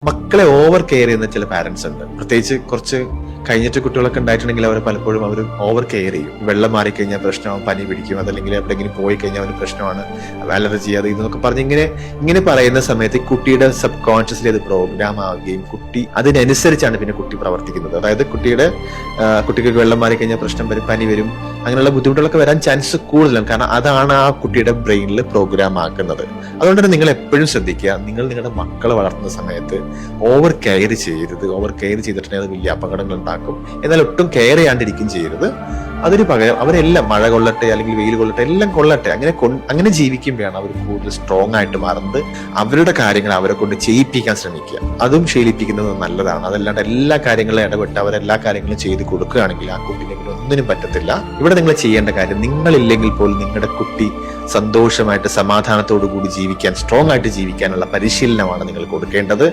മക്കളെ over care ചെയ്യുന്ന ചില പാരന്റ്സ് ഉണ്ട്. പ്രത്യേകിച്ച് കുറച്ച് കഴിഞ്ഞിട്ട് കുട്ടികളൊക്കെ ഉണ്ടായിട്ടുണ്ടെങ്കിൽ അവർ പലപ്പോഴും അവർ ഓവർ കെയർ ചെയ്യും. വെള്ളം മാറിക്കഴിഞ്ഞാൽ പ്രശ്നമാവും, പനി പിടിക്കും, അതല്ലെങ്കിൽ എവിടെയെങ്കിലും പോയി കഴിഞ്ഞാൽ അവന് പ്രശ്നമാണ്, അലർജി അത് ഇതെന്നൊക്കെ പറഞ്ഞ് ഇങ്ങനെ പറയുന്ന സമയത്ത് കുട്ടിയുടെ സബ് കോൺഷ്യസ്ലി അത് പ്രോഗ്രാം ആവുകയും കുട്ടി അതിനനുസരിച്ചാണ് പിന്നെ കുട്ടി പ്രവർത്തിക്കുന്നത്. അതായത് കുട്ടിക്ക് വെള്ളം മാറിക്കഴിഞ്ഞാൽ പ്രശ്നം വരും, പനി വരും, അങ്ങനെയുള്ള ബുദ്ധിമുട്ടുകളൊക്കെ വരാൻ ചാൻസ് കൂടുതലാണ്. കാരണം അതാണ് ആ കുട്ടിയുടെ ബ്രെയിനിൽ പ്രോഗ്രാം ആക്കുന്നത്. അതുകൊണ്ട് തന്നെ നിങ്ങൾ എപ്പോഴും ശ്രദ്ധിക്കുക, നിങ്ങൾ നിങ്ങളുടെ മക്കളെ വളർത്തുന്ന സമയത്ത് ഓവർ കെയർ ചെയ്യരുത്. ഓവർ കെയർ ചെയ്തിട്ടുണ്ടെങ്കിൽ അത് വലിയ അപകടങ്ങൾ ഉണ്ടാക്കും. എന്നാൽ ഒട്ടും കെയർ ചെയ്യാണ്ടിരിക്കും ചെയ്യരുത്. അതിന് പകരം അവരെല്ലാം മഴ കൊള്ളട്ടെ അല്ലെങ്കിൽ വെയിൽ കൊള്ളട്ടെ എല്ലാം കൊള്ളട്ടെ, അങ്ങനെ ജീവിക്കുമ്പോഴാണ് അവർ കൂടുതൽ സ്ട്രോങ് ആയിട്ട് മാറുന്നത്. അവരുടെ കാര്യങ്ങൾ അവരെ കൊണ്ട് ചെയ്യിപ്പിക്കാൻ ശ്രമിക്കുക, അതും ശീലിപ്പിക്കുന്നത് നല്ലതാണ്. അതല്ലാണ്ട് എല്ലാ കാര്യങ്ങളും ഇടപെട്ട് അവരെല്ലാ കാര്യങ്ങളും ചെയ്ത് കൊടുക്കുകയാണെങ്കിൽ ആ കുട്ടിനെ ഒന്നിനും പറ്റത്തില്ല. ഇവിടെ നിങ്ങൾ ചെയ്യേണ്ട കാര്യം, നിങ്ങളില്ലെങ്കിൽ പോലും നിങ്ങളുടെ കുട്ടി സന്തോഷമായിട്ട് സമാധാനത്തോടു കൂടി ജീവിക്കാൻ, സ്ട്രോങ് ആയിട്ട് ജീവിക്കാനുള്ള പരിശീലനമാണ് നിങ്ങൾ കൊടുക്കേണ്ടത്.